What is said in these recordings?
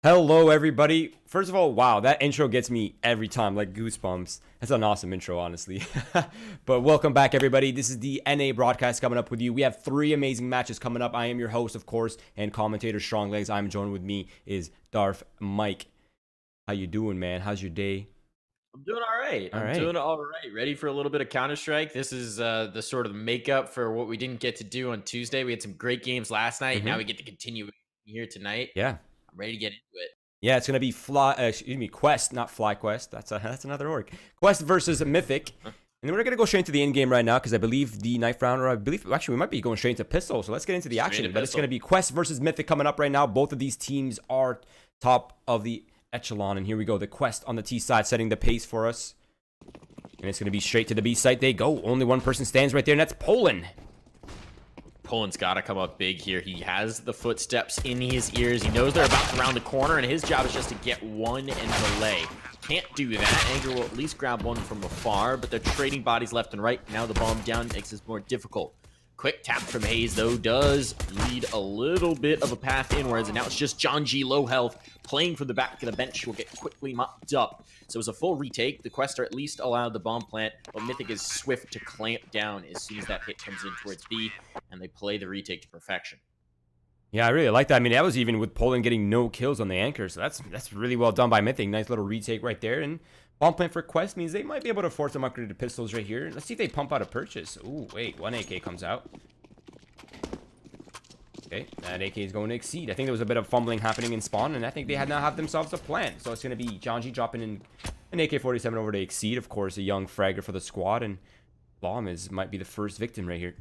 Hello, everybody. First of all, wow, that intro gets me every time, like goosebumps. That's an awesome intro, honestly. But welcome back, everybody. This is the NA broadcast coming up with you. We have three amazing matches coming up. I am your host, of course, and commentator Strong Legs. I'm joined with me is Darfmike. How you doing, man? How's your day? I'm doing all right. All I'm right. doing all right. Ready for a little bit of Counter-Strike. This is the sort of makeup for what we didn't get to do on Tuesday. We had some great games last night. Now we get to continue here tonight. Yeah. I'm ready to get into it. Yeah, it's gonna be Quest, not Fly Quest. That's another org. Quest versus Mythic. And then we're going to go straight into the end game right now because I believe the knife round, or I believe, actually, we might be going straight into pistol. So let's get into the action. But it's going to be Quest versus Mythic coming up right now. Both of these teams are top of the echelon. And here we go. The Quest on the T side setting the pace for us. And it's going to be straight to the B site they go. Only one person stands right there, and that's Poland. Poland's got to come up big here. He has the footsteps in his ears. He knows they're about to round the corner, and his job is just to get one and delay. Can't do that. Anger will at least grab one from afar, but they're trading bodies left and right. Now the bomb down makes this more difficult. Quick tap from Hayes, though, does lead a little bit of a path inwards, and now it's just John G, low health, playing from the back of the bench. Will get quickly mopped up. So it was a full retake. The Quester at least allowed the bomb plant, but Mythic is swift to clamp down as soon as that hit comes in towards B, and they play the retake to perfection. Yeah, I really like that. I mean, that was even with Poland getting no kills on the anchor, so that's really well done by Mythic. Nice little retake right there, and bomb plant for Quest means they might be able to force them upgrade to pistols right here. Let's see if they pump out a purchase. Ooh, wait, one AK comes out. Okay, that AK is going to exceed. I think there was a bit of fumbling happening in spawn, and I think they now have themselves a plan. So it's going to be Janji dropping in an AK-47 over to exceed. Of course, a young fragger for the squad, and Bomb might be the first victim right here.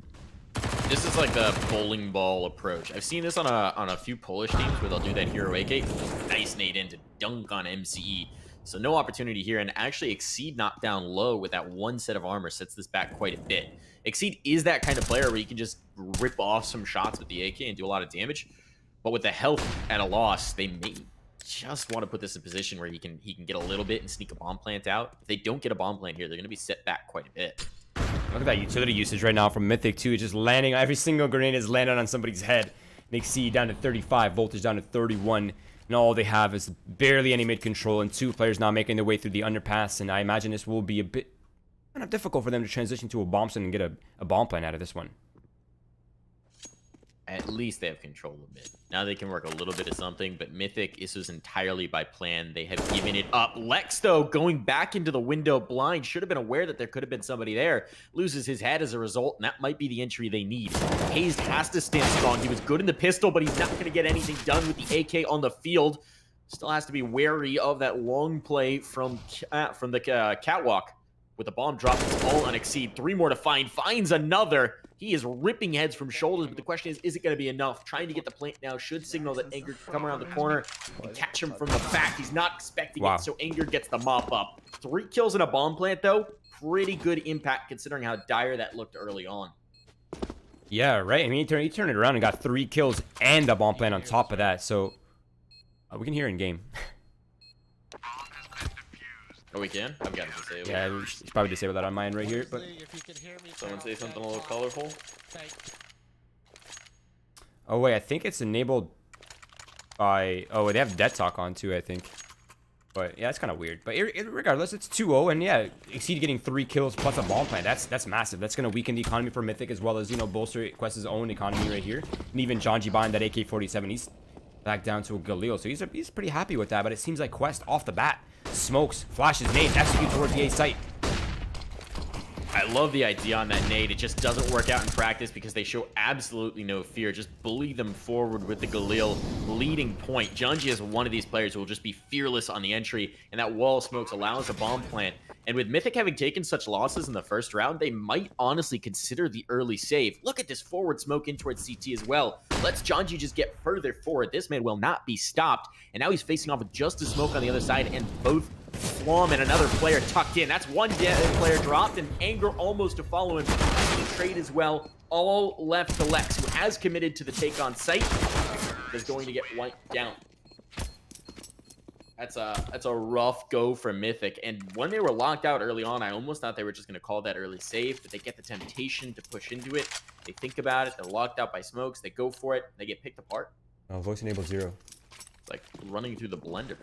This is like the bowling ball approach. I've seen this on a few Polish teams where they'll do that hero AK. Nice nade in to dunk on MCE. So no opportunity here, and actually Exceed knocked down low with that one set of armor sets this back quite a bit. Exceed is that kind of player where you can just rip off some shots with the AK and do a lot of damage, but with the health at a loss, they may just want to put this in position where he can get a little bit and sneak a bomb plant out. If they don't get a bomb plant here, they're going to be set back quite a bit. Look at that utility usage right now from Mythic too. Just landing, every single grenade is landing on somebody's head. They see down to 35, voltage down to 31. And all they have is barely any mid control, and two players now making their way through the underpass. And I imagine this will be a bit kind of difficult for them to transition to a bomb stun and get a bomb plant out of this one. At least they have control a bit. Now they can work a little bit of something, but Mythic, this was entirely by plan. They have given it up. Lex, though, going back into the window blind, should have been aware that there could have been somebody there. Loses his head as a result, and that might be the entry they need. Hayes has to stand strong. He was good in the pistol, but he's not going to get anything done with the AK on the field. Still has to be wary of that long play from the catwalk. With the bomb drop, it's all on Exceed. Three more to find. Finds another. He is ripping heads from shoulders, but the question is it going to be enough? Trying to get the plant now should signal that Anger can come around the corner and catch him from the back. He's not expecting it, so Anger gets the mop up. 3 kills in a bomb plant, though. Pretty good impact considering how dire that looked early on. Yeah, right. I mean, he turned it around and got 3 kills and a bomb plant on top of that. So we can hear in game. Oh, we can? I've got to disable. Yeah, we should probably disable that on my end right here. But someone say something a little colorful. Oh wait, I think it's enabled by. Oh, they have dead talk on too, I think. But yeah, it's kind of weird. But regardless, it's 2-0, and yeah, Exceed getting 3 kills plus a bomb plant. That's massive. That's gonna weaken the economy for Mythic as well as bolster Quest's own economy right here. And even Janji buying that AK-47, he's back down to a Galil, so he's pretty happy with that. But it seems like Quest off the bat smokes, flashes, nade, execute towards the A site. I love the idea on that nade. It just doesn't work out in practice because they show absolutely no fear. Just bully them forward with the Galil leading point. Junji is one of these players who will just be fearless on the entry, and that wall of smokes allows a bomb plant. And with Mythic having taken such losses in the first round, they might honestly consider the early save. Look at this forward smoke in towards CT as well. Let's Janji just get further forward. This man will not be stopped. And now he's facing off with just a smoke on the other side, and both Flom and another player tucked in. That's one player dropped, and Anger almost to follow him. The trade as well. All left to Lex, who has committed to the take on site, is going to get wiped down. That's a rough go for Mythic. And when they were locked out early on, I almost thought they were just going to call that early save, but they get the temptation to push into it. They think about it. They're locked out by smokes. They go for it. They get picked apart. Oh, voice enable 0. It's like running through the blender.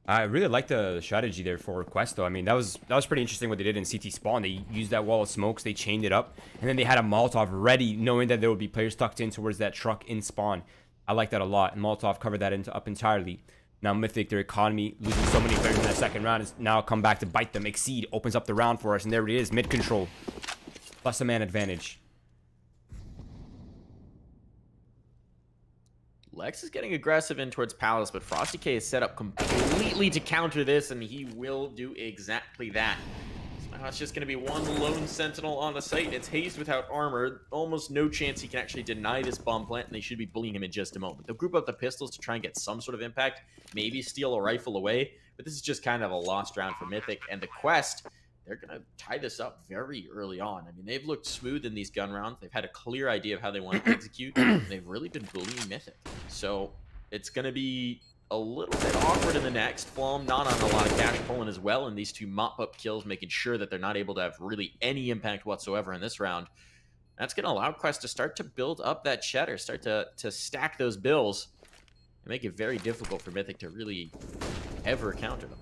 I really like the strategy there for Quest, though. I mean, that was pretty interesting what they did in CT spawn. They used that wall of smokes, they chained it up, and then they had a Molotov ready, knowing that there would be players tucked in towards that truck in spawn. I like that a lot, and Molotov covered that up entirely. Now Mythic, their economy, losing so many players in that second round, has now come back to bite them. Exceed opens up the round for us, and there it is, mid control, plus a man advantage. Lex is getting aggressive in towards Palace, but Frosty K is set up completely to counter this, and he will do exactly that. So now it's just going to be one lone sentinel on the site. It's Hazed without armor. Almost no chance he can actually deny this bomb plant, and they should be bullying him in just a moment. They'll group up the pistols to try and get some sort of impact, maybe steal a rifle away, but this is just kind of a lost round for Mythic. And the Quest, they're going to tie this up very early on. I mean, they've looked smooth in these gun rounds. They've had a clear idea of how they want to execute. They've really been bullying Mythic. So it's going to be a little bit awkward in the next. Flom not on a lot of cash pulling as well, and these two mop-up kills, making sure that they're not able to have really any impact whatsoever in this round. That's going to allow Quest to start to build up that cheddar, start to stack those bills, and make it very difficult for Mythic to really ever counter them.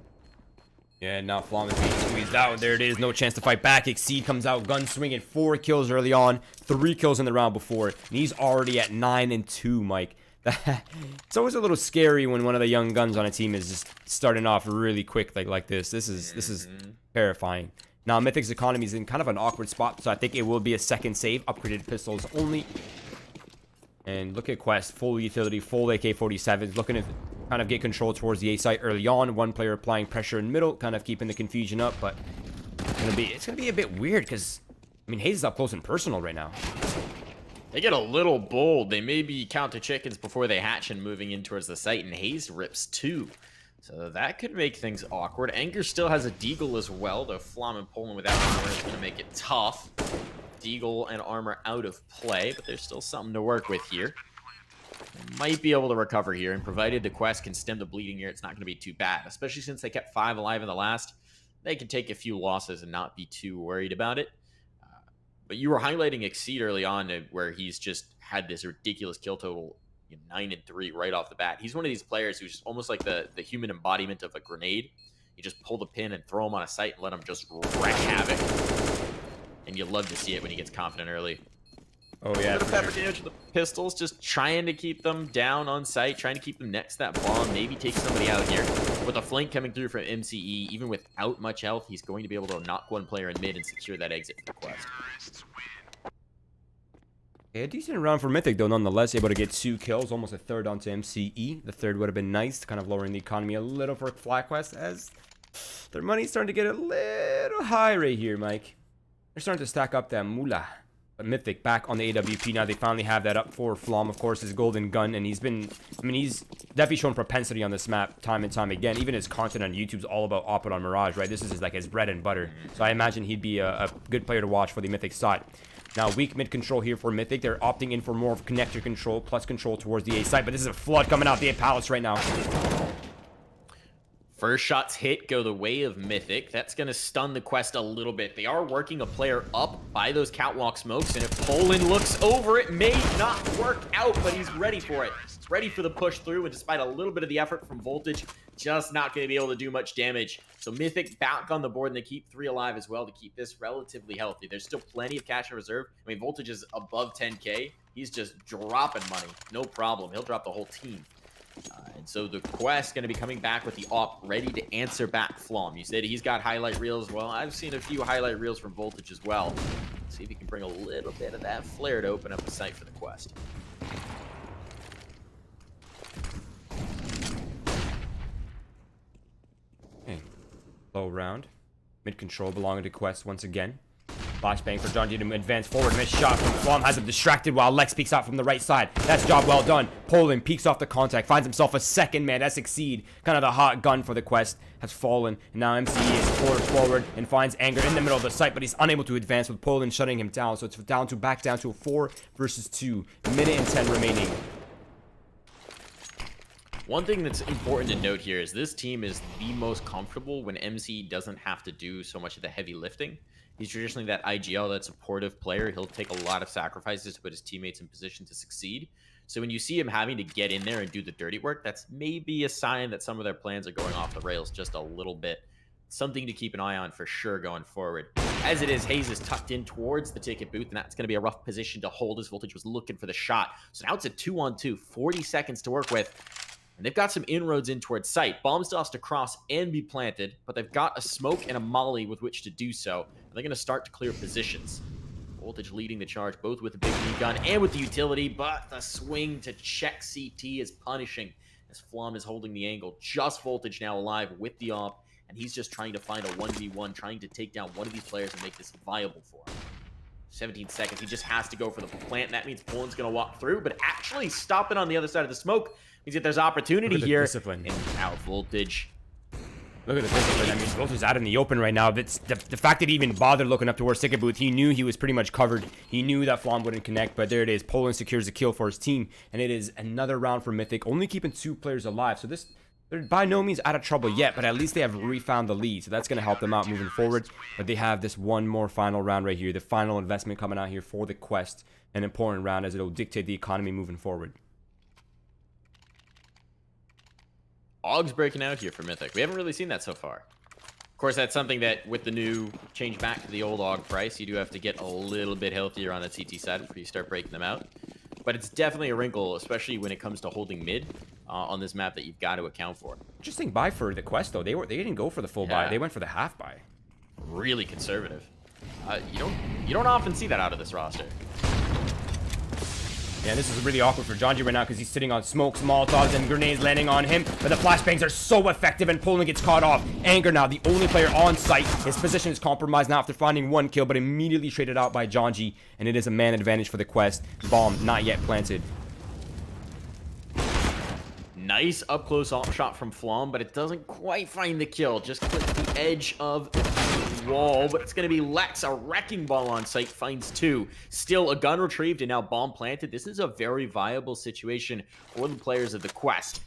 Yeah, now Flom is being squeezed out. There it is. No chance to fight back. Exceed comes out, gun swinging. 4 kills early on. 3 kills in the round before. And he's already at 9-2, Mike. It's always a little scary when one of the young guns on a team is just starting off really quick like this. This is terrifying. Now, Mythic's economy is in kind of an awkward spot, so I think it will be a second save. Upgraded pistols only. And look at Quest. Full utility, full AK-47s. Looking to kind of get control towards the A site early on. One player applying pressure in middle, kind of keeping the confusion up, but it's gonna be a bit weird because I mean Hayes is up close and personal right now. They get a little bold. They maybe count the chickens before they hatch and moving in towards the site, and Hayes rips 2. So that could make things awkward. Anger still has a Deagle as well, though Flom and Poland without armor is gonna make it tough. Deagle and armor out of play, but there's still something to work with here. Might be able to recover here, and provided the Quest can stem the bleeding here, it's not going to be too bad, especially since they kept 5 alive in the last. They can take a few losses and not be too worried about it. But you were highlighting Exceed early on, where he's just had this ridiculous kill total, 9-3 right off the bat. He's one of these players who's just almost like the human embodiment of a grenade. You just pull the pin and throw him on a site and let him just wreak havoc. And you love to see it when he gets confident early. Oh yeah, a pepper damage with the pistols, just trying to keep them down on site, trying to keep them next to that bomb, maybe take somebody out here. With a flank coming through from MCE, even without much health, he's going to be able to knock one player in mid and secure that exit for the Quest. Yeah, a decent round for Mythic though, nonetheless, able to get 2 kills, almost a third onto MCE. The third would have been nice, kind of lowering the economy a little for FlyQuest, as their money's starting to get a little high right here, Mike. They're starting to stack up that moolah. But Mythic back on the AWP now. They finally have that up for Flom, of course, his golden gun. And he's definitely shown propensity on this map time and time again. Even his content on YouTube's all about Oppet on Mirage, right? This is like his bread and butter. So I imagine he'd be a good player to watch for the Mythic side. Now, weak mid control here for Mythic. They're opting in for more of connector control, plus control towards the A site. But this is a flood coming out the A Palace right now. First shots hit go the way of Mythic. That's going to stun the Quest a little bit. They are working a player up by those catwalk smokes, and if Poland looks over, it may not work out, but he's ready for it. He's ready for the push through, and despite a little bit of the effort from Voltage, just not going to be able to do much damage. So Mythic back on the board, and they keep 3 alive as well to keep this relatively healthy. There's still plenty of cash in reserve. I mean, Voltage is above 10K. He's just dropping money. No problem. He'll drop the whole team. And so the Quest going to be coming back with the op ready to answer back Flom. You said he's got highlight reels. Well, I've seen a few highlight reels from Voltage as well. Let's see if he can bring a little bit of that flare to open up the site for the Quest. Okay. Low round. Mid control belonging to Quest once again. Flashbang for John G to advance forward. Missed shot from Flom has him distracted while Lex peeks out from the right side. That's job well done. Poland peeks off the contact. Finds himself a second man. That's Exceed. Kind of the hot gun for the Quest. Has fallen. And now MCE is forward and finds Anger in the middle of the site. But he's unable to advance with Poland shutting him down. So it's back down to a 4 versus 2. Minute and 10 remaining. One thing that's important to note here is this team is the most comfortable when MCE doesn't have to do so much of the heavy lifting. He's traditionally that IGL, that supportive player. He'll take a lot of sacrifices to put his teammates in position to succeed. So when you see him having to get in there and do the dirty work, that's maybe a sign that some of their plans are going off the rails just a little bit. Something to keep an eye on for sure going forward. As it is, Hayes is tucked in towards the ticket booth, and that's going to be a rough position to hold as Voltage was looking for the shot. So now it's a 2-on-2, 40 seconds to work with. And they've got some inroads in towards site. Bomb still has to cross and be planted, but they've got a smoke and a molly with which to do so. And they're going to start to clear positions. Voltage leading the charge, both with the big gun and with the utility, but the swing to check CT is punishing as Flom is holding the angle. Just Voltage now alive with the op, and he's just trying to find a 1v1, trying to take down one of these players and make this viable for him. 17 seconds, he just has to go for the plant, and that means Poland's going to walk through, but actually stopping on the other side of the smoke means that there's opportunity here. Discipline. And now Voltage. Look at the discipline. I mean, Voltage's out in the open right now. It's the fact that he even bothered looking up towards ticket booth. He knew he was pretty much covered. He knew that Flom wouldn't connect, but there it is. Poland secures a kill for his team, and it is another round for Mythic, only keeping 2 players alive. So they're by no means out of trouble yet, but at least they have refound the lead, so that's going to help them out moving forward. But they have this one more final round right here, the final investment coming out here for the quest, an important round as it'll dictate the economy moving forward. Og's breaking out here for Mythic. We haven't really seen that so far. Of course, that's something that with the new change back to the old Og price, you do have to get a little bit healthier on the CT side before you start breaking them out. But it's definitely a wrinkle, especially when it comes to holding mid on this map that you've got to account for. Interesting buy for the quest though. They didn't go for the full buy. They went for the half buy. Really conservative. You don't often see that out of this roster. Yeah, this is really awkward for Jonji right now because he's sitting on smokes, molotovs, and grenades landing on him. But the flashbangs are so effective, and Poland gets caught off. Anger now, the only player on site. His position is compromised now after finding 1 kill, but immediately traded out by Jonji, and it is a man advantage for the quest. Bomb not yet planted. Nice up-close shot from Flom, but it doesn't quite find the kill. Just clips the edge of the wall, but it's going to be Lex, a wrecking ball on site, finds 2. Still a gun retrieved and now bomb planted. This is a very viable situation for the players of the quest.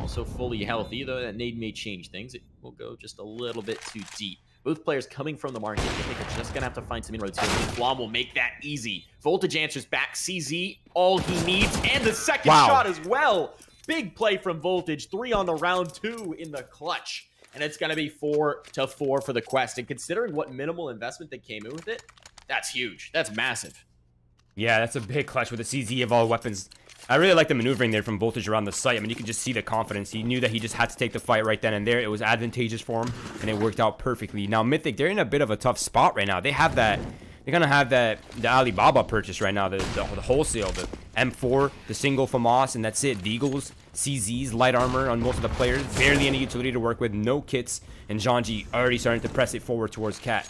Also fully healthy, though that nade may change things. It will go just a little bit too deep. Both players coming from the market. I think they're just going to have to find some inroads here. Flom will make that easy. Voltage answers back. CZ, all he needs, and the second shot as well. Big play from Voltage. 3 on the round, 2 in the clutch. And it's going to be 4-4 for the quest. And considering what minimal investment they came in with it, that's huge. That's massive. Yeah, that's a big clutch with the CZ of all weapons. I really like the maneuvering there from Voltage around the site. I mean, you can just see the confidence. He knew that he just had to take the fight right then and there. It was advantageous for him, and it worked out perfectly. Now, Mythic, they're in a bit of a tough spot right now. They have that... They're going to have the Alibaba purchase right now, the wholesale, the M4, the single FAMAS, and that's it. Deagles, CZs, light armor on most of the players. Barely any utility to work with, no kits. And Jonji already starting to press it forward towards Cat.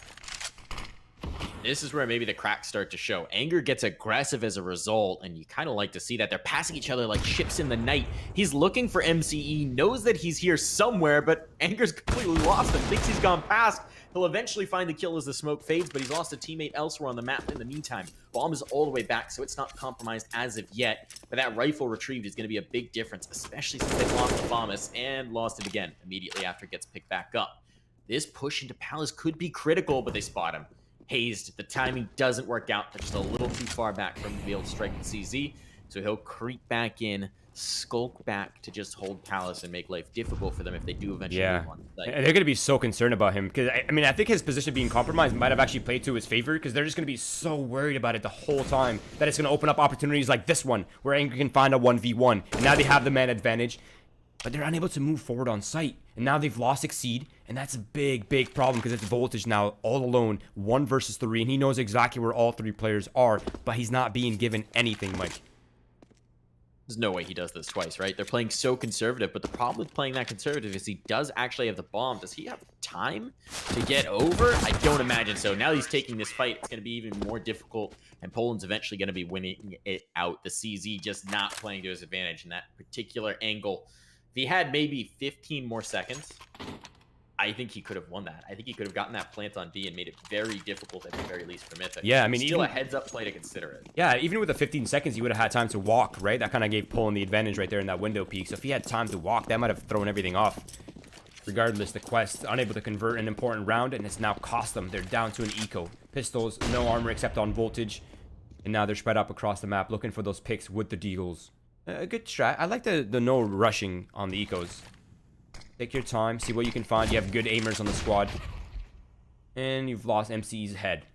This is where maybe the cracks start to show. Anger gets aggressive as a result, and you kind of like to see that. They're passing each other like ships in the night. He's looking for MCE, knows that he's here somewhere, but Anger's completely lost him, thinks he's gone past. He'll eventually find the kill as the smoke fades, but he's lost a teammate elsewhere on the map in the meantime. Bomb is all the way back, so it's not compromised as of yet, but that rifle retrieved is going to be a big difference, especially since they lost the FAMAS and lost it again immediately after it gets picked back up. This push into Palace could be critical, but they spot him. Hazed. The timing doesn't work out. They're just a little too far back from the able to strike the CZ. So he'll creep back in, skulk back to just hold Palace and make life difficult for them if they do eventually move on. They're going to be so concerned about him. Because I mean, I think his position being compromised might have actually played to his favor. Because they're just going to be so worried about it the whole time that it's going to open up opportunities like this one where Anger can find a 1v1. And now they have the man advantage. But they're unable to move forward on site. And now they've lost Exceed. And that's a big, big problem because it's Voltage now all alone. 1 versus 3. And he knows exactly where all 3 players are. But he's not being given anything, Mike. There's no way he does this twice, right? They're playing so conservative. But the problem with playing that conservative is he does actually have the bomb. Does he have time to get over? I don't imagine so. Now he's taking this fight. It's going to be even more difficult. And Poland's eventually going to be winning it out. The CZ just not playing to his advantage in that particular angle. If he had maybe 15 more seconds, I think he could have won that. I think he could have gotten that plant on B and made it very difficult at the very least for Mythic. Yeah, I mean, still a heads-up play to consider it. Yeah, even with the 15 seconds, he would have had time to walk, right? That kind of gave Poland the advantage right there in that window peak. So if he had time to walk, that might have thrown everything off. Regardless, the quest unable to convert an important round, and it's now cost them. They're down to an eco. Pistols, no armor except on Voltage. And now they're spread up across the map looking for those picks with the Deagles. A good strat. I like the no rushing on the ecos. Take your time, see what you can find. You have good aimers on the squad. And you've lost MC's head.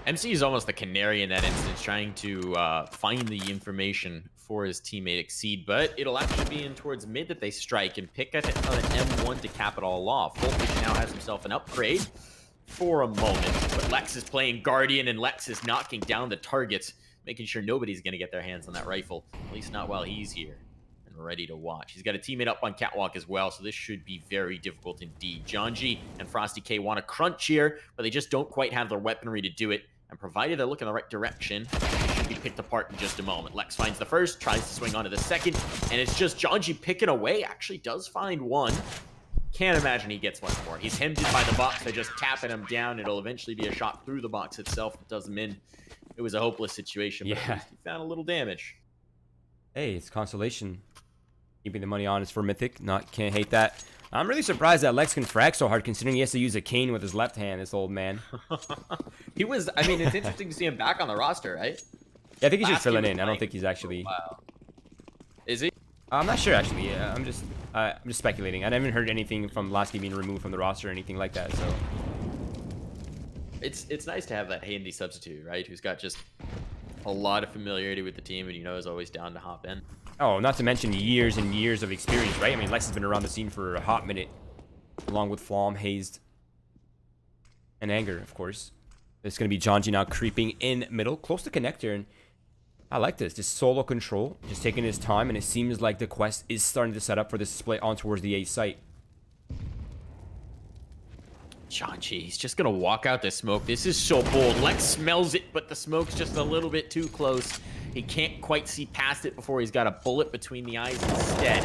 MC is almost the canary in that instance, trying to find the information for his teammate Exceed, but it'll actually be in towards mid that they strike and pick at an M1 to cap it all off. Voltage now has himself an upgrade for a moment, but Lex is playing Guardian, and Lex is knocking down the targets, making sure nobody's going to get their hands on that rifle, at least not while he's here and ready to watch. He's got a teammate up on Catwalk as well, so this should be very difficult indeed. John G and Frosty K want to crunch here, but they just don't quite have their weaponry to do it. And provided they look in the right direction, they should be picked apart in just a moment. Lex finds the first, tries to swing onto the second, and it's just John G picking away. Actually does find one. Can't imagine he gets much more. He's hemmed in by the box. They're just tapping him down. It'll eventually be a shot through the box itself that does him in. It was a hopeless situation, but at least he found a little damage. Hey, it's consolation. Keeping the money honest for Mythic. Can't hate that. I'm really surprised that Lex can frag so hard, considering he has to use a cane with his left hand, this old man. He was, I mean, it's interesting to see him back on the roster, right? Yeah, I think he's just filling in. I don't think he's actually... Wow. Is he? I'm not sure, actually. Yeah, I'm just speculating. I haven't heard anything from Lasky being removed from the roster or anything like that, so... It's nice to have that handy substitute, right? Who's got just a lot of familiarity with the team and is always down to hop in. Oh, not to mention years and years of experience, right? I mean, Lex has been around the scene for a hot minute, along with Flom, Hazed, and Anger, of course. It's going to be Janji now creeping in middle, close to connector, and I like this. Just solo control, just taking his time, and it seems like the quest is starting to set up for this split on towards the A site. Janji, he's just going to walk out the smoke. This is so bold. Lex smells it, but the smoke's just a little bit too close. He can't quite see past it before he's got a bullet between the eyes instead.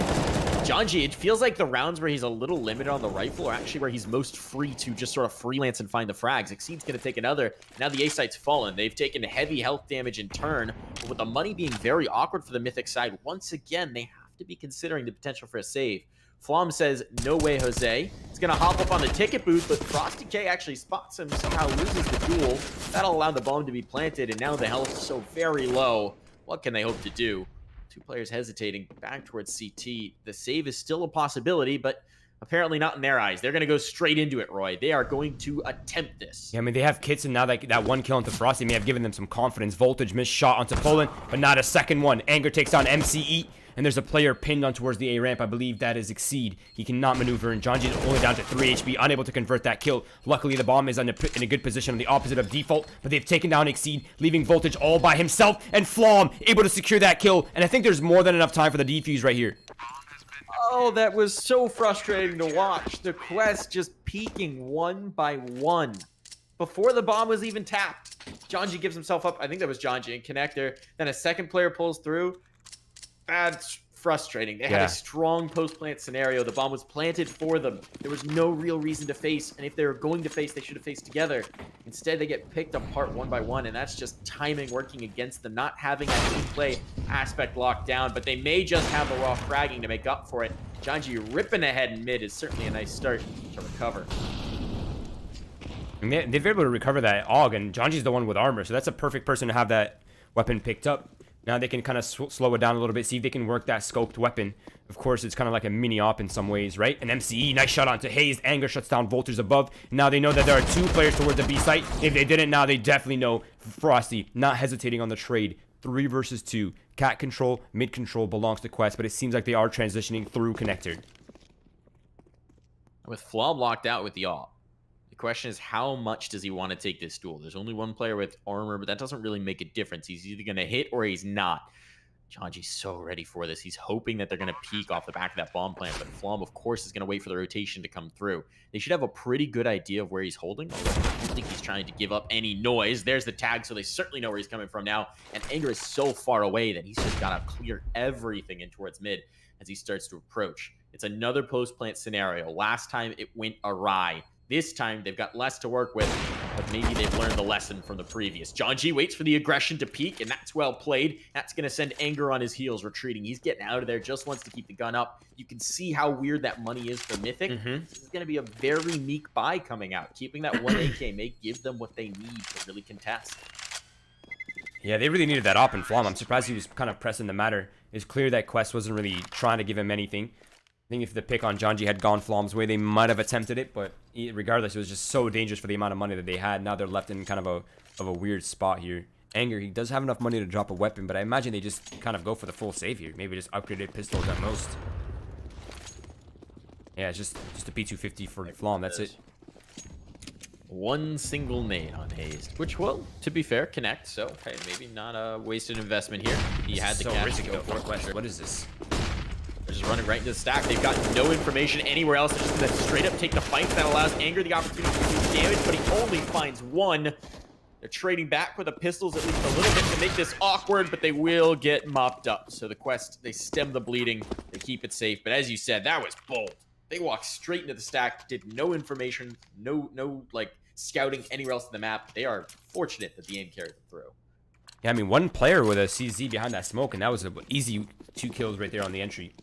Janji, it feels like the rounds where he's a little limited on the rifle are actually where he's most free to just sort of freelance and find the frags. Exceed's going to take another. Now the A site's fallen. They've taken heavy health damage in turn, but with the money being very awkward for the Mythic side, once again, they have to be considering the potential for a save. Flom says, no way, Jose. He's going to hop up on the ticket booth, but Frosty K actually spots him, somehow loses the duel. That'll allow the bomb to be planted, and now the health is so very low. What can they hope to do? Two players hesitating back towards CT. The save is still a possibility, but apparently not in their eyes. They're going to go straight into it, Roy. They are going to attempt this. Yeah, I mean, they have kits, and now that one kill onto Frosty may have given them some confidence. Voltage missed shot onto Poland, but not a second one. Anger takes on MCE. And there's a player pinned on towards the A ramp. I believe that is Exceed. He cannot maneuver, and Janji is only down to 3 HP, unable to convert that kill. Luckily, the bomb is in a good position on the opposite of default, but they've taken down Exceed, leaving Voltage all by himself, and Flom able to secure that kill. And I think there's more than enough time for the defuse right here. Oh, that was so frustrating to watch. The quest just peaking one by one. Before the bomb was even tapped, Janji gives himself up. I think that was Janji in connector. Then a second player pulls through. That's frustrating. They had a strong post-plant scenario. The bomb was planted for them. There was no real reason to face, and if they were going to face, they should have faced together. Instead, they get picked apart one by one, and that's just timing working against them, not having that team play aspect locked down, but they may just have the raw fragging to make up for it. Janji ripping ahead in mid is certainly a nice start to recover. And they've been able to recover that AUG, and Janji's the one with armor, so that's a perfect person to have that weapon picked up. Now they can kind of slow it down a little bit, see if they can work that scoped weapon. Of course, it's kind of like a mini-op in some ways, right? An MCE, nice shot onto Hazed. Anger shuts down Volters above. Now they know that there are two players towards the B site. If they didn't, now they definitely know. Frosty not hesitating on the trade. 3 versus 2. Cat control, mid control belongs to Quest, but it seems like they are transitioning through connector. With Flom locked out with the AWP, the question is, how much does he want to take this duel? There's only one player with armor, but that doesn't really make a difference. He's either going to hit or he's not. Janji's so ready for this. He's hoping that they're going to peek off the back of that bomb plant, but Flom, of course, is going to wait for the rotation to come through. They should have a pretty good idea of where he's holding. I don't think he's trying to give up any noise. There's the tag, so they certainly know where he's coming from now. And Anger is so far away that he's just got to clear everything in towards mid as he starts to approach. It's another post-plant scenario. Last time it went awry. This time, they've got less to work with, but maybe they've learned the lesson from the previous. Janji waits for the aggression to peak, and that's well played. That's going to send Anger on his heels, retreating. He's getting out of there, just wants to keep the gun up. You can see how weird that money is for Mythic. This is going to be a very meek buy coming out. Keeping that 1 AK may give them what they need to really contest. Yeah, they really needed that op in Flom. I'm surprised he was kind of pressing the matter. It's clear that Quest wasn't really trying to give him anything. I think if the pick on Janji had gone Flom's way, they might have attempted it, but regardless, it was just so dangerous for the amount of money that they had. Now they're left in kind of a weird spot here. Anger, he does have enough money to drop a weapon, but I imagine they just kind of go for the full save here. Maybe just upgraded pistols at most. Yeah, it's just a P250 for Flom. That's it. One single nade on Hazed, which will, to be fair, connect. So, hey, maybe not a wasted investment here. He had the cash to go for Quest. What is this? They're just running right into the stack. They've got no information anywhere else. They're just going to straight up take the fight. That allows Anger the opportunity to do damage, but he only finds one. They're trading back with the pistols at least a little bit to make this awkward, but they will get mopped up. So the Quest, they stem the bleeding. They keep it safe. But as you said, that was bold. They walked straight into the stack, did no information, no like scouting anywhere else in the map. They are fortunate that the aim carried them through. Yeah, I mean, one player with a CZ behind that smoke, and that was an easy 2 kills right there on the entry.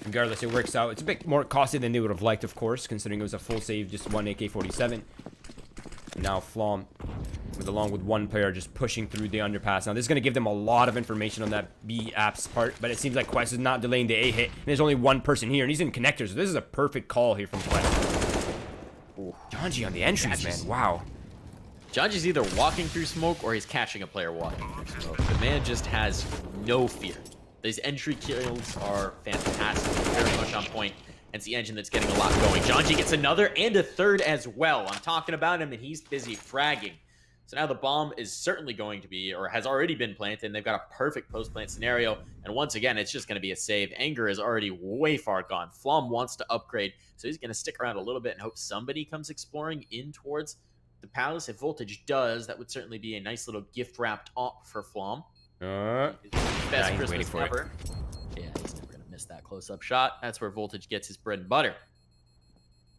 Regardless, it works out. It's a bit more costly than they would have liked, of course, considering it was a full save, just one AK-47. Now Flom, along with one player, just pushing through the underpass. Now, this is going to give them a lot of information on that B apps part, but it seems like Quest is not delaying the A hit, and there's only one person here, and he's in connectors, so this is a perfect call here from Quest. Janji on the entries, man. Wow. Janji's either walking through smoke or he's catching a player walking through smoke. The man just has no fear. These entry kills are fantastic, very much on point. And it's the engine that's getting a lot going. Janji gets another and a third as well. I'm talking about him, and he's busy fragging. So now the bomb is certainly going to be, or has already been planted, and they've got a perfect post-plant scenario. And once again, it's just going to be a save. Anger is already way far gone. Flom wants to upgrade, so he's going to stick around a little bit and hope somebody comes exploring in towards the palace. If Voltage does, that would certainly be a nice little gift-wrapped op for Flom. Best Christmas ever. Yeah, he's never going to miss that close-up shot. That's where Voltage gets his bread and butter.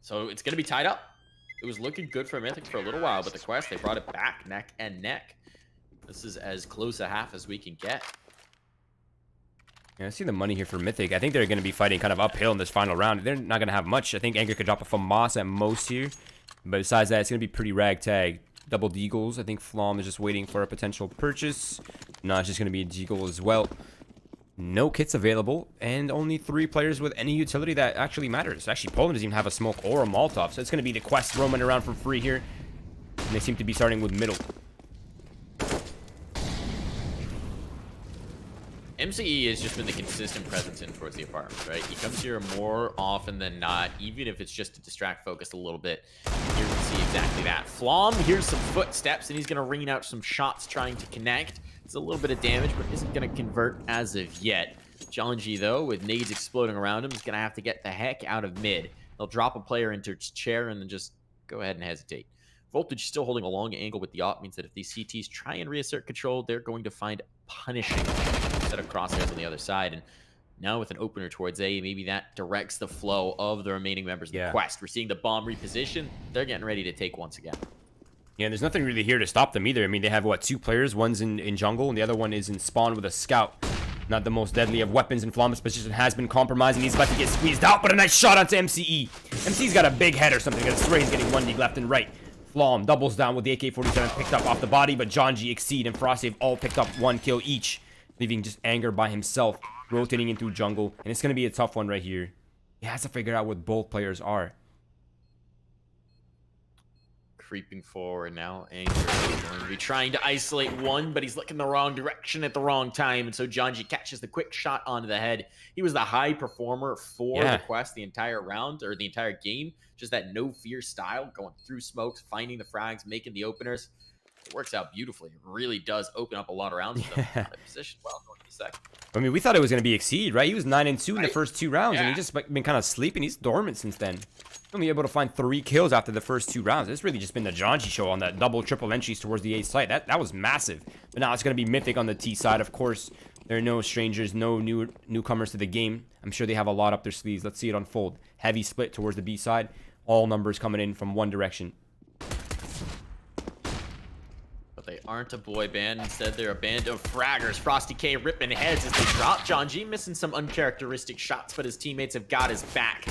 So it's going to be tied up. It was looking good for Mythic for a little while, but the Quest, they brought it back neck and neck. This is as close a half as we can get. Yeah, I see the money here for Mythic. I think they're going to be fighting kind of uphill in this final round. They're not going to have much. I think Anger could drop a FAMAS at most here. But besides that, it's going to be pretty ragtag. Double deagles. I think Flom is just waiting for a potential purchase. No, it's just going to be a deagle as well. No kits available, and only 3 players with any utility that actually matters. Actually, Poland doesn't even have a smoke or a Molotov, so it's going to be the Quest roaming around for free here. And they seem to be starting with middle. MCE has just been the consistent presence in towards the apartment, right? He comes here more often than not, even if it's just to distract focus a little bit. Here we see exactly that. Flom hears some footsteps, and he's going to ring out some shots trying to connect. It's a little bit of damage, but isn't going to convert as of yet. Janji, though, with nades exploding around him, is going to have to get the heck out of mid. They'll drop a player into his chair and then just go ahead and hesitate. Voltage still holding a long angle with the op means that if these CTs try and reassert control, they're going to find punishing set of crosshairs on the other side. And now with an opener towards A, maybe that directs the flow of the remaining members of the Quest. We're seeing the bomb reposition. They're getting ready to take once again. Yeah, there's nothing really here to stop them either. I mean, they have, what, 2 players? One's in jungle, and the other one is in spawn with a scout. Not the most deadly of weapons, and Flom's position has been compromised, and he's about to get squeezed out, but a nice shot onto MCE. MCE's got a big head or something. I swear he's getting 1D left and right. Flom doubles down with the AK-47 picked up off the body, but Janji, Exceed, and Frosty have all picked up 1 kill each, leaving just Anger by himself, rotating into jungle, and it's going to be a tough one right here. He has to figure out what both players are. Creeping forward now. Anger is going to be trying to isolate one, but he's looking the wrong direction at the wrong time. And so Janji catches the quick shot onto the head. He was the high performer for the Quest the entire round, or the entire game. Just that no fear style, going through smokes, finding the frags, making the openers. It works out beautifully. It really does open up a lot of rounds for them. Position well going to the second. I mean, we thought it was going to be Exceed, right? He was 9-2 in the first 2 rounds, and he's just been kind of sleeping. He's dormant since then. Only able to find 3 kills after the first 2 rounds. It's really just been the Janji show on that double, triple entries towards the A site. That was massive. But now it's going to be Mythic on the T side, of course. There are no strangers, no newcomers to the game. I'm sure they have a lot up their sleeves. Let's see it unfold. Heavy split towards the B side. All numbers coming in from one direction. They aren't a boy band. Instead, they're a band of fraggers. Frosty K ripping heads as they drop. Janji missing some uncharacteristic shots, but his teammates have got his back.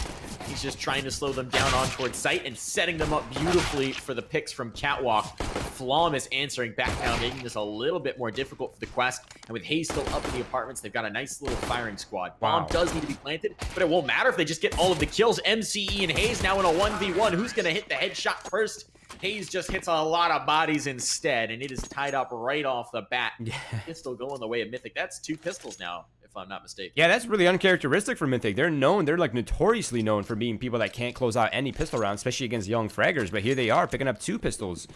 He's just trying to slow them down on towards site and setting them up beautifully for the picks from Catwalk. Flom is answering back down, making this a little bit more difficult for the Quest. And with Hayes still up in the apartments, they've got a nice little firing squad. Bomb does need to be planted, but it won't matter if they just get all of the kills. MCE and Hayes now in a 1v1. Who's going to hit the headshot first? Hayes just hits a lot of bodies instead, and it is tied up right off the bat. Yeah. Pistol going the way of Mythic. That's 2 pistols now, if I'm not mistaken. Yeah, that's really uncharacteristic for Mythic. They're like notoriously known for being people that can't close out any pistol rounds, especially against young fraggers. But here they are picking up 2 pistols.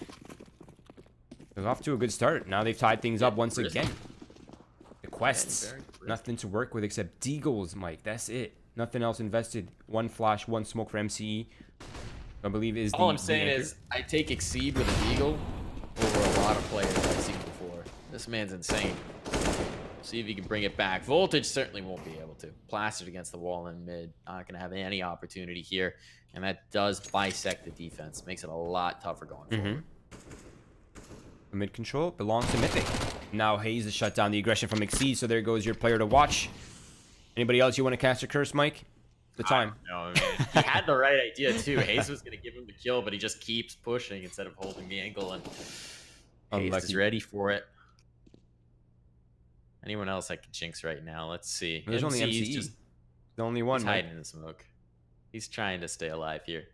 They're off to a good start. Now they've tied things up once again. The Quests, nothing to work with except Deagles, Mike. That's it. Nothing else invested. 1 flash, 1 smoke for MCE. I believe is all I'm saying is I take Exceed with a Deagle over a lot of players I've seen before. This man's insane. See if he can bring it back. Voltage certainly won't be able to. Plastered against the wall in mid. Not going to have any opportunity here. And that does bisect the defense. Makes it a lot tougher going forward. Mid control belongs to Mythic. Now Hayes has shut down the aggression from Exceed, so there goes your player to watch. Anybody else you want to cast a curse, Mike? The time. No, I mean, he had the right idea too. Hayes was going to give him the kill, but he just keeps pushing instead of holding the angle, and Hayes is ready for it. Anyone else I could jinx right now? Let's see. There's only MCE. Just the only one. He's hiding in the smoke. He's trying to stay alive here.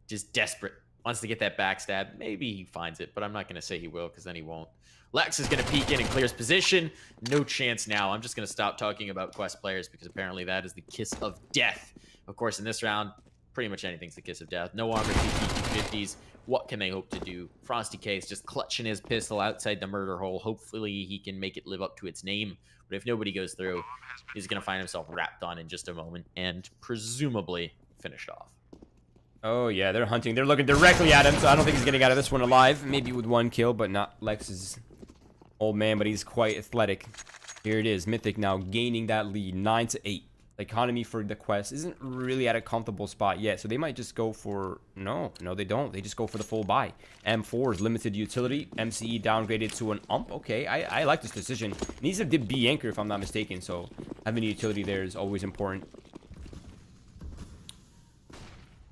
Just desperate. Wants to get that backstab. Maybe he finds it, but I'm not going to say he will because then he won't. Lex is going to peek in and clears position. No chance now. I'm just going to stop talking about Quest players because apparently that is the kiss of death. Of course, in this round, pretty much anything's the kiss of death. No armor, 2 P250s. What can they hope to do? Frosty K is just clutching his pistol outside the murder hole. Hopefully, he can make it live up to its name. But if nobody goes through, he's going to find himself wrapped on in just a moment and presumably finished off. Oh, yeah, they're hunting. They're looking directly at him, so I don't think he's getting out of this one alive. Maybe with 1 kill, but not Lex's old man, but he's quite athletic. Here it is. Mythic now gaining that lead, 9-8. The economy for the Quest isn't really at a comfortable spot yet, so they might just go for... No, they don't. They just go for the full buy. M4's limited utility. MCE downgraded to an ump. Okay, I like this decision. Needs a B anchor, if I'm not mistaken, so having a utility there is always important.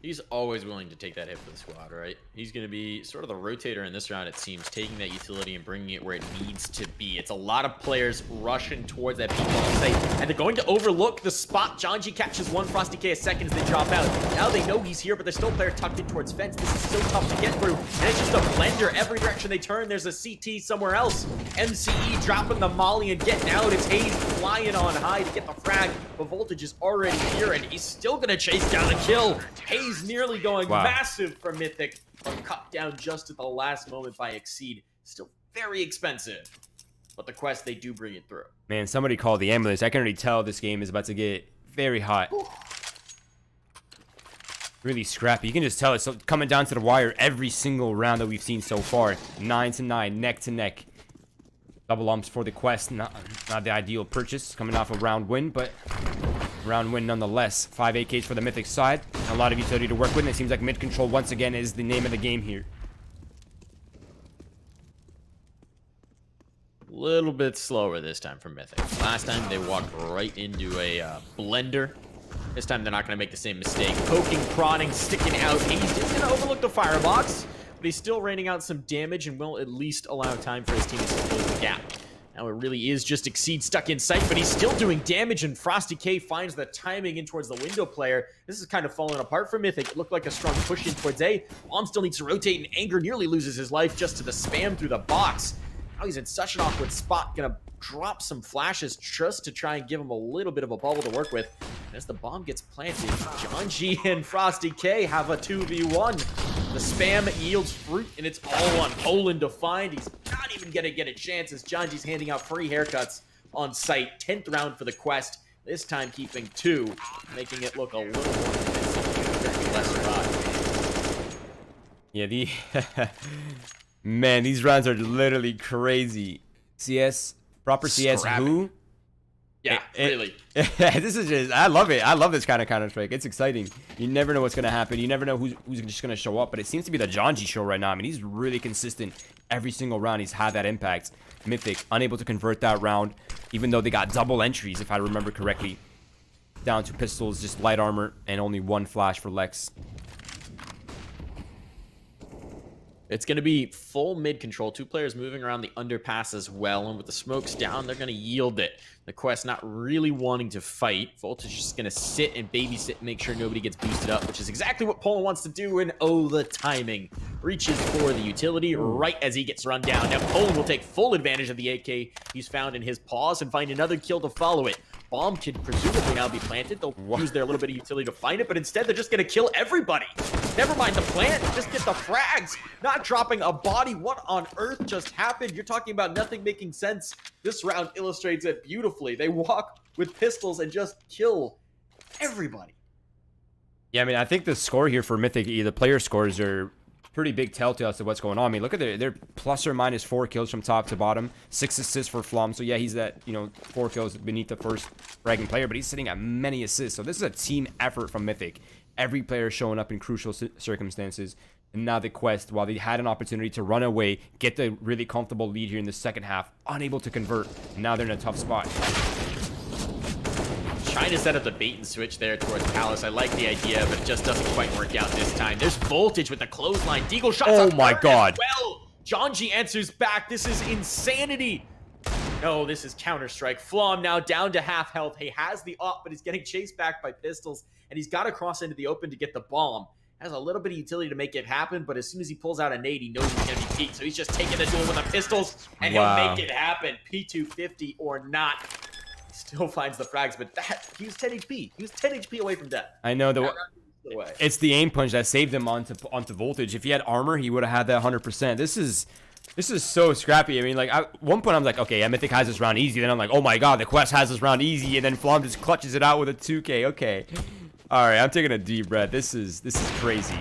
He's always willing to take that hit for the squad, right? He's going to be sort of the rotator in this round, it seems, taking that utility and bringing it where it needs to be. It's a lot of players rushing towards that peak bomb site, and they're going to overlook the spot. Janji catches 1 Frosty K a second as they drop out. Now they know he's here, but there's still a player tucked in towards fence. This is so tough to get through, and it's just a blender. Every direction they turn, there's a CT somewhere else. MCE dropping the molly and getting out. It's Hayes flying on high to get the frag, but Voltage is already here, and he's still going to chase down a kill. Hayes nearly going massive for Mythic, but cut down just at the last moment by Exceed. Still very expensive, but the Quest, they do bring it through. Man, somebody called the ambulance. I can already tell this game is about to get very hot. Really scrappy. You can just tell it's coming down to the wire every single round that we've seen so far. 9-9, neck to neck. Double umps for the Quest. Not the ideal purchase coming off a round win, but round win nonetheless. 5 AKs for the Mythic side. A lot of utility to work with, and it seems like mid control once again is the name of the game here. A little bit slower this time for Mythic. Last time they walked right into a blender. This time they're not going to make the same mistake. Poking, prodding, sticking out. He's just going to overlook the firebox, but he's still raining out some damage and will at least allow time for his teammates to close the gap. Now it really is just Exceed stuck in sight, but he's still doing damage, and Frosty K finds the timing in towards the window player. This is kind of falling apart for Mythic. It looked like a strong push in towards A. Bomb still needs to rotate, and Anger nearly loses his life just to the spam through the box. Now he's in such an awkward spot, gonna drop some flashes just to try and give him a little bit of a bubble to work with. And as the bomb gets planted, Janji and Frosty K have a 2v1. The spam yields fruit, and it's all on Poland to find. He's not even gonna get a chance as Janji's handing out free haircuts on site. 10th round for the Quest, this time keeping 2, making it look a little more convincing. Less survive. Yeah, man, these rounds are literally crazy. CS, proper CS who? Yeah, really. This is just, I love it. I love this kind of Counter-Strike. It's exciting. You never know what's going to happen. You never know who's just going to show up. But it seems to be the Janji show right now. I mean, he's really consistent. Every single round, he's had that impact. Mythic, unable to convert that round, even though they got double entries, if I remember correctly. down to pistols, just light armor, and only one flash for Lex. It's going to be full mid control. 2 players moving around the underpass as well. And with the smokes down, they're going to yield it. The Quest not really wanting to fight. Voltage is just going to sit and babysit, make sure nobody gets boosted up, which is exactly what Poland wants to do. And oh, the timing. Reaches for the utility right as he gets run down. Now Poland will take full advantage of the AK he's found in his paws and find another kill to follow it. Bomb could presumably now be planted. They'll use their little bit of utility to find it, but instead they're just going to kill everybody. Never mind the plant, just get the frags. Not dropping a body. What on earth just happened? You're talking about nothing making sense. This round illustrates it beautifully. They walk with pistols and just kill everybody. Yeah, I mean, I think the score here for Mythic, the player scores are pretty big telltales to what's going on. I mean, look at their plus or minus 4 kills from top to bottom, 6 assists for Flom. So yeah, he's at, 4 kills beneath the first fragging player, but he's sitting at many assists. So this is a team effort from Mythic. Every player showing up in crucial circumstances. And now the Quest, while they had an opportunity to run away, get the really comfortable lead here in the second half, unable to convert. Now they're in a tough spot. Trying to set up the bait and switch there towards Palace. I like the idea, but it just doesn't quite work out this time. There's Voltage with the clothesline. Deagle shots Oh my god. Well, John G answers back. This is insanity. No, this is Counter-Strike. Flom now down to half health. He has the up, but he's getting chased back by pistols, and he's got to cross into the open to get the bomb. Has a little bit of utility to make it happen, but as soon as he pulls out a nade, he knows he's going to be peaked. So he's just taking the duel with the pistols, and he'll make it happen. P250 or not. He still finds the frags, but he was 10 HP. He was 10 HP away from death. I know it's the aim punch that saved him onto Voltage. If he had armor, he would have had that 100%. This is so scrappy. I mean, like, at one point I'm like, okay, yeah, Mythic has this round easy. Then I'm like, oh my god, the Quest has this round easy, and then Flom just clutches it out with a 2K. Okay. All right, I'm taking a deep breath. This is crazy.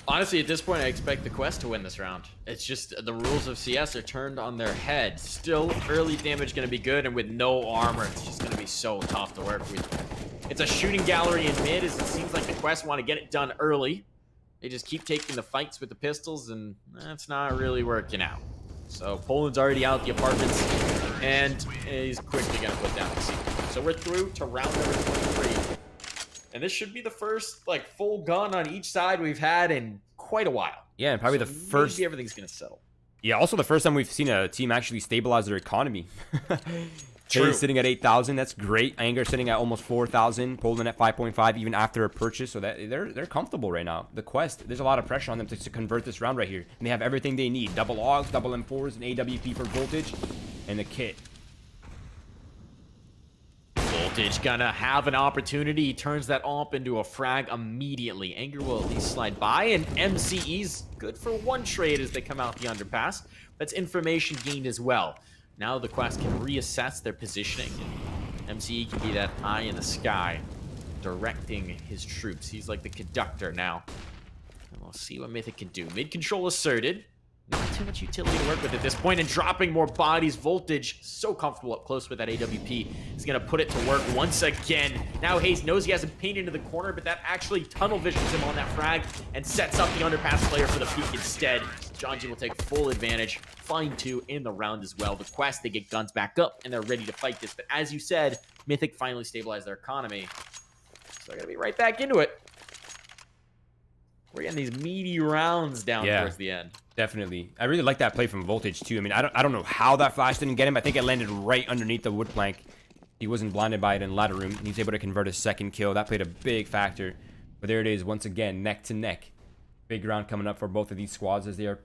Honestly, at this point, I expect the Quest to win this round. It's just the rules of CS are turned on their head. Still, early damage going to be good, and with no armor, it's just going to be so tough to work with. It's a shooting gallery in mid, as it seems like the Quest want to get it done early. They just keep taking the fights with the pistols, and that's not really working out. So Poland's already out the apartments, and he's quickly going to put down the seat. So we're through to round number 23. And this should be the first, like, full gun on each side we've had in quite a while. Yeah, and probably so the first... maybe everything's going to settle. Yeah, also the first time we've seen a team actually stabilize their economy. True. Sitting at 8,000, that's great. Anger sitting at almost 4,000. Poland at 5.5, even after a purchase. So that they're comfortable right now. The Quest, there's a lot of pressure on them to convert this round right here. And they have everything they need. Double AUGs, double M4s, an AWP for Voltage, and the kit. Voltage gonna have an opportunity. He turns that AWP into a frag immediately. Anger will at least slide by, and MCE's good for one trade as they come out the underpass. That's information gained as well. Now the Quest can reassess their positioning. MCE can be that eye in the sky, directing his troops. He's like the conductor now. And we'll see what Mythic can do. Mid control asserted. Not too much utility to work with at this point, and dropping more bodies. Voltage so comfortable up close with that AWP. He's going to put it to work once again. Now Hayes knows he hasn't painted into the corner, but that actually tunnel visions him on that frag and sets up the underpass player for the peak instead. John G will take full advantage. Find 2 in the round as well. The Quest, they get guns back up, and they're ready to fight this. But as you said, Mythic finally stabilized their economy. So they're going to be right back into it. We're getting these meaty rounds down towards the end. Definitely. I really like that play from Voltage too. I mean, I don't know how that flash didn't get him. I think it landed right underneath the wood plank. He wasn't blinded by it in ladder room. He's able to convert a second kill. That played a big factor. But there it is once again, neck to neck. Big round coming up for both of these squads as they are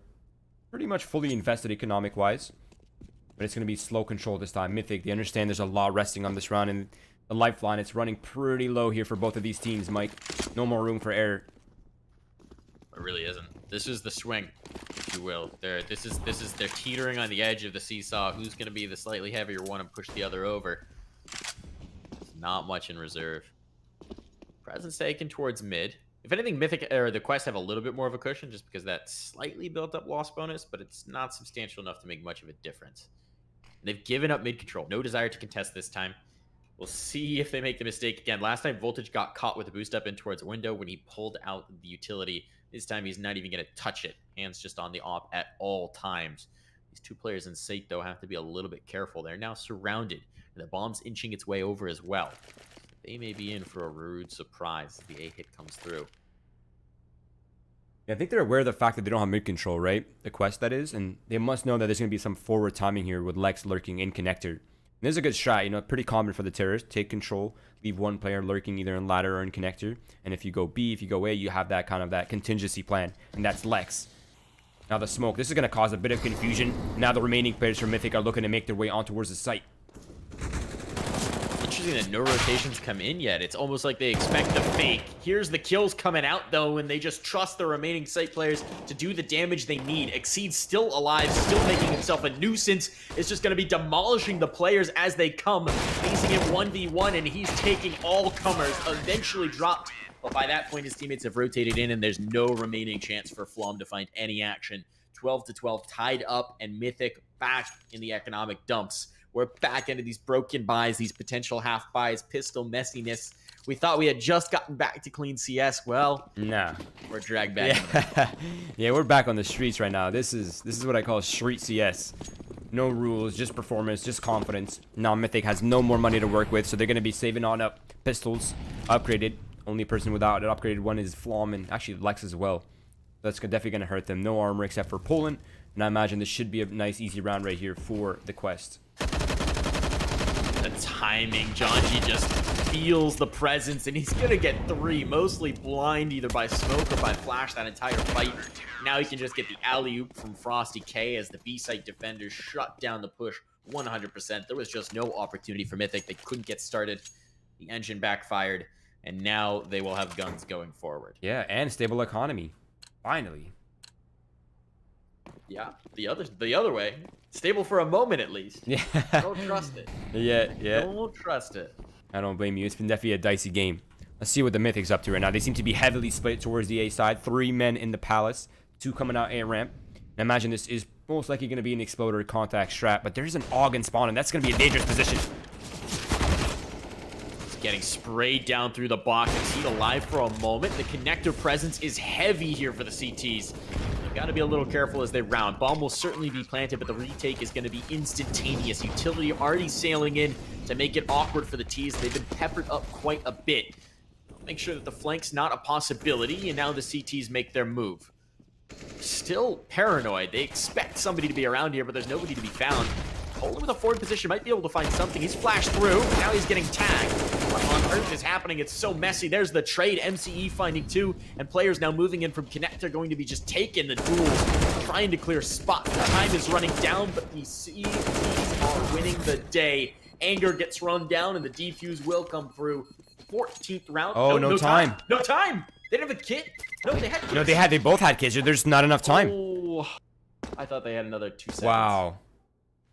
pretty much fully invested economic wise. But it's going to be slow control this time. Mythic, they understand there's a lot resting on this round, and the lifeline, it's running pretty low here for both of these teams, Mike. No more room for error. It really isn't. This is the swing, if you will. They're teetering on the edge of the seesaw. Who's going to be the slightly heavier one and push the other over? There's not much in reserve. Presence taken towards mid. If anything, Mythic or the Quest have a little bit more of a cushion, just because that slightly built up loss bonus, but it's not substantial enough to make much of a difference. They've given up mid control. No desire to contest this time. We'll see if they make the mistake again. Last time, Voltage got caught with a boost up in towards a window when he pulled out the utility. This time, he's not even going to touch it. Hands just on the AWP at all times. These two players in sight, though, have to be a little bit careful. They're now surrounded, and the bomb's inching its way over as well. They may be in for a rude surprise as the A hit comes through. Yeah, I think they're aware of the fact that they don't have mid control, right? The quest, that is. And they must know that there's going to be some forward timing here with Lex lurking in connector. And this is a good strat, you know, pretty common for the terrorists. Take control, leave one player lurking either in ladder or in connector. And if you go B, if you go A, you have that kind of that contingency plan. And that's Lex. Now the smoke. This is going to cause a bit of confusion. Now the remaining players from Mythic are looking to make their way on towards the site. Interesting that no rotations come in yet. It's almost like they expect the fake. Here's the kills coming out, though, and they just trust the remaining site players to do the damage they need. Exceed still alive, still making himself a nuisance. It's just going to be demolishing the players as they come, facing him 1v1, and he's taking all comers, eventually dropped. But by that point, his teammates have rotated in, and there's no remaining chance for Flom to find any action. 12-12, tied up, and Mythic back in the economic dumps. We're back into these broken buys, these potential half buys, pistol messiness. We thought we had just gotten back to clean CS. Well, nah, we're dragged back. Yeah, yeah, we're back on the streets right now. This is what I call street CS. No rules, just performance, just confidence. Now Mythic has no more money to work with, so they're gonna be saving on up pistols, upgraded. Only person without an upgraded one is Flom, and actually Lex as well. That's definitely gonna hurt them. No armor except for Poland, and I imagine this should be a nice, easy round right here for the quest. The timing, Jonji just feels the presence, and he's gonna get 3, mostly blind either by smoke or by flash that entire fight. Now he can just get the alley-oop from Frosty K as the B-site defenders shut down the push 100%. There was just no opportunity for Mythic. They couldn't get started. The engine backfired, and now they will have guns going forward. Yeah, and stable economy. Finally. Yeah, the other way. Stable for a moment at least. Yeah. Don't trust it. Yeah. Don't trust it. I don't blame you. It's been definitely a dicey game. Let's see what the Mythic's up to right now. They seem to be heavily split towards the A side. 3 men in the palace. 2 coming out A ramp. And imagine this is most likely going to be an exploder contact strat, but there's an AUG in spawn, and that's going to be a dangerous position. Getting sprayed down through the box. Exceed alive for a moment. The connector presence is heavy here for the CTs. They've got to be a little careful as they round. Bomb will certainly be planted, but the retake is going to be instantaneous. Utility already sailing in to make it awkward for the Ts. They've been peppered up quite a bit. Make sure that the flank's not a possibility, and now the CTs make their move. Still paranoid. They expect somebody to be around here, but there's nobody to be found. Poland with a forward position might be able to find something. He's flashed through. Now he's getting tagged. What on earth is happening? It's so messy. There's the trade. MCE finding 2. And players now moving in from Connect are going to be just taking the duels, trying to clear spots. The time is running down, but the CTs are winning the day. Anger gets run down, and the defuse will come through. 14th round. Oh, no time. No time. They didn't have a kit. No, they had kits. No, they both had kids. There's not enough time. Oh, I thought they had another 2 seconds. Wow.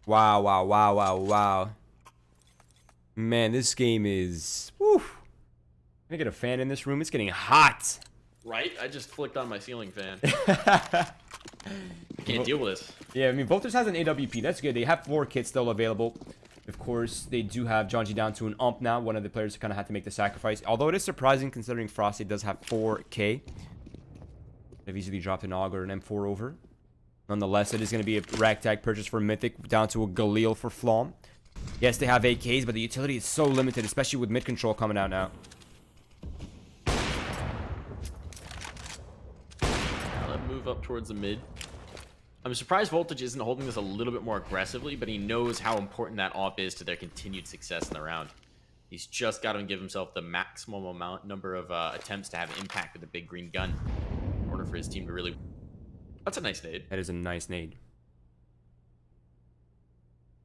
Wow. Man, this game is... Woo. Can I get a fan in this room? It's getting hot. Right? I just flicked on my ceiling fan. Can't deal with this. Yeah, I mean, Volters has an AWP. That's good. They have 4 kits still available. Of course, they do have Jonji down to an ump now. One of the players kind of had to make the sacrifice. Although it is surprising considering Frosty does have 4K. They've easily dropped an AUG or an M4 over. Nonetheless, it is going to be a ragtag purchase for Mythic, down to a Galil for Flom. Yes, they have AKs, but the utility is so limited, especially with mid control coming out now. Let's move up towards the mid. I'm surprised Voltage isn't holding this a little bit more aggressively, but he knows how important that op is to their continued success in the round. He's just got to give himself the maximum number of attempts to have impact with the big green gun in order for his team to really... That's a nice nade. That is a nice nade.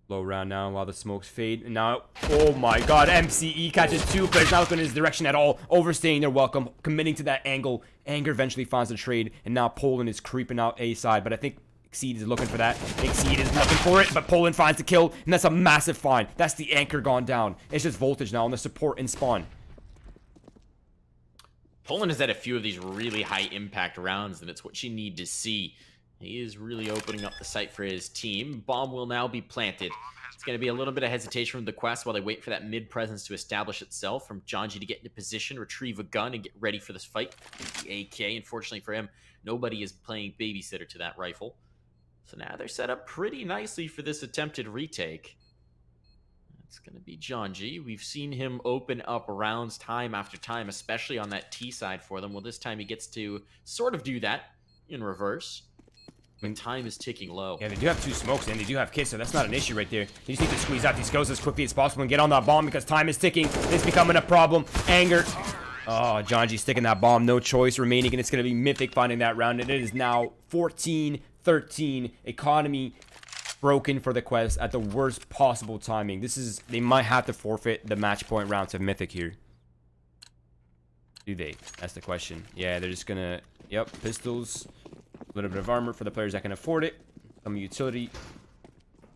Low round now while the smokes fade. And now, oh my god, MCE catches 2 players, not looking in his direction at all. Overstaying their welcome, committing to that angle. Anger eventually finds the trade, and now Poland is creeping out A side. But I think Exceed is looking for that. Exceed is looking for it, but Poland finds the kill, and that's a massive find. That's the anchor gone down. It's just Voltage now on the support and spawn. Poland has had a few of these really high impact rounds, and it's what you need to see. He is really opening up the site for his team. Bomb will now be planted. It's going to be a little bit of hesitation from the Quest while they wait for that mid presence to establish itself, from Jonji to get into position, retrieve a gun, and get ready for this fight. The AK, unfortunately for him, nobody is playing babysitter to that rifle. So now they're set up pretty nicely for this attempted retake. It's going to be John G. We've seen him open up rounds time after time, especially on that T side for them. Well, this time he gets to sort of do that in reverse. But time is ticking low. Yeah, they do have 2 smokes, and they do have kits, so that's not an issue right there. You just need to squeeze out these kills as quickly as possible and get on that bomb because time is ticking. It's becoming a problem. Anger. Oh, John G sticking that bomb. No choice remaining, and it's going to be Mythic finding that round. And it is now 14-13. Economy broken for the Quest at the worst possible timing. They might have to forfeit the match point round to Mythic here. Do they? That's the question. Yeah, they're just gonna, yep, pistols, a little bit of armor for the players that can afford it, some utility.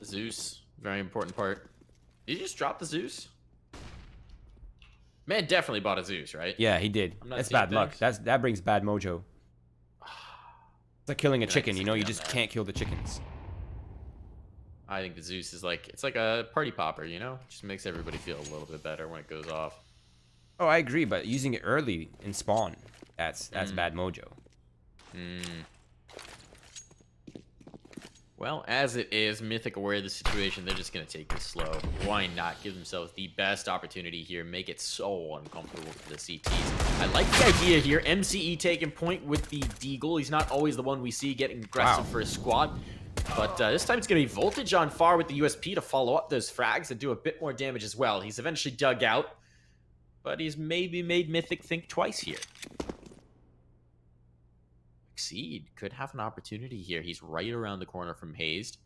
Zeus, very important part. Did you just drop the Zeus? Man definitely bought a Zeus, right? Yeah, he did. That's bad luck. That brings bad mojo. It's like killing a chicken, you know, you just can't kill the chickens. I think the Zeus is like, it's like a party popper, you know? Just makes everybody feel a little bit better when it goes off. Oh, I agree, but using it early in spawn, that's bad mojo. Well, as it is, Mythic aware of the situation, they're just going to take this slow. Why not give themselves the best opportunity here, make it so uncomfortable for the CTs. I like the idea here, MCE taking point with the Deagle. He's not always the one we see getting aggressive for his squad. But this time it's going to be Voltage on Far with the USP to follow up those frags and do a bit more damage as well. He's eventually dug out, but he's maybe made Mythic think twice here. Exceed could have an opportunity here. He's right around the corner from Hazed.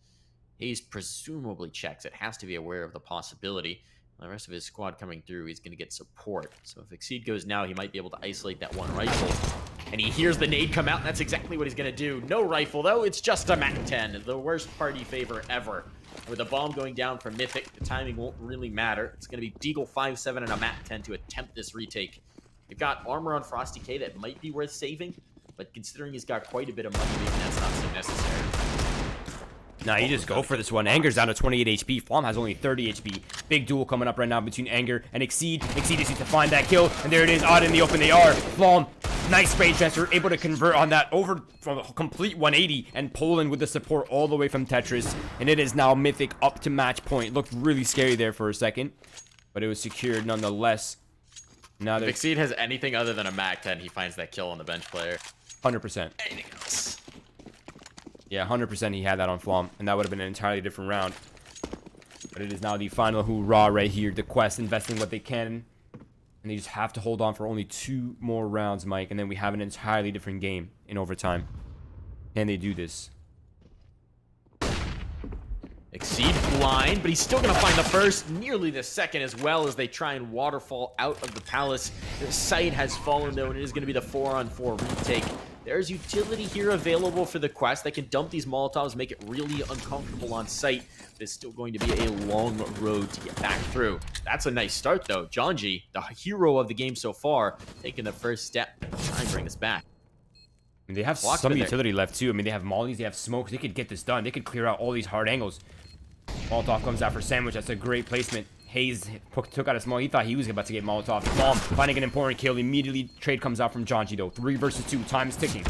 Hazed presumably checks it, has to be aware of the possibility. The rest of his squad coming through, he's going to get support. So if Exceed goes now, he might be able to isolate that one rifle. And he hears the nade come out, and that's exactly what he's going to do. No rifle, though. It's just a MAC-10, the worst party favor ever. With a bomb going down from Mythic, the timing won't really matter. It's going to be Deagle 5-7 and a MAC-10 to attempt this retake. They've got armor on Frosty K that might be worth saving, but considering he's got quite a bit of money, maybe that's not so necessary. Nah, you just go for this one. Anger's down to 28 HP. Flom has only 30 HP. Big duel coming up right now between Anger and Exceed. Exceed just needs to find that kill, and there it is. Out in the open they are. Flom, nice spray transfer, able to convert on that over from a complete 180, and Poland with the support all the way from Tetris. And it is now Mythic up to match point. Looked really scary there for a second, but it was secured nonetheless. Now if Exceed has anything other than a MAC-10, he finds that kill on the bench player. 100%. Anything else? Yeah, 100% he had that on Flom, and that would have been an entirely different round. But it is now the final hoorah right here. The Quest investing what they can, and they just have to hold on for only 2 more rounds, Mike, and then we have an entirely different game in overtime. Can they do this? Exceed blind, but he's still going to find the first, nearly the second as well as they try and waterfall out of the palace. The site has fallen, though, and it is going to be the 4-on-4 retake. There's utility here available for the Quest. They can dump these Molotovs, make it really uncomfortable on site. It's still going to be a long road to get back through. That's a nice start, though. Jonji, the hero of the game so far, taking the first step to try and bring us back. And they have some utility left, too. I mean, they have mollies, they have smokes. They could get this done. They could clear out all these hard angles. Molotov comes out for Sandwich. That's a great placement. Hayes took out a small. He thought he was about to get Molotov. Bomb, finding an important kill. Immediately, trade comes out from Jonji, though. 3 versus 2. Time is ticking.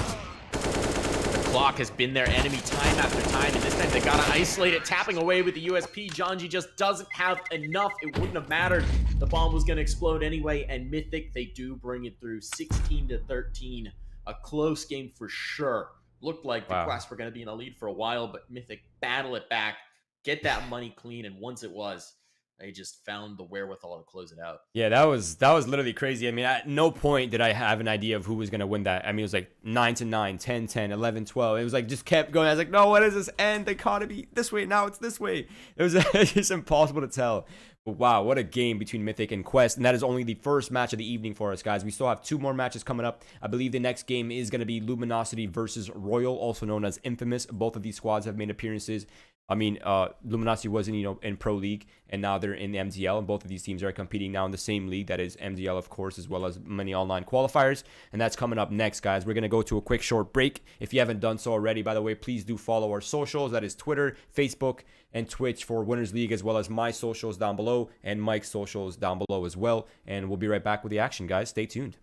The clock has been their enemy time after time, and this time they gotta isolate it. Tapping away with the USP. Jonji just doesn't have enough. It wouldn't have mattered. The bomb was gonna explode anyway, and Mythic, they do bring it through 16-13. A close game for sure. Looked like the Quest were gonna be in a lead for a while, but Mythic battle it back, get that money clean, and once it was, they just found the wherewithal to close it out. Yeah, that was literally crazy. I mean, at no point did I have an idea of who was going to win that. I mean, it was like 9-9, 10-10, 11-12. It was like just kept going. I was like, no, what is this end? They gotta be this way. Now it's this way. It was just impossible to tell. But wow, what a game between Mythic and Quest. And that is only the first match of the evening for us, guys. We still have 2 more matches coming up. I believe the next game is going to be Luminosity versus Royal, also known as Infamous. Both of these squads have made appearances. I mean, Luminosity wasn't, in Pro League, and now they're in the MDL, and both of these teams are competing now in the same league, that is MDL, of course, as well as many online qualifiers, and that's coming up next, guys. We're going to go to a quick short break. If you haven't done so already, by the way, please do follow our socials. That is Twitter, Facebook, and Twitch for Winners League, as well as my socials down below, and Mike's socials down below as well, and we'll be right back with the action, guys. Stay tuned.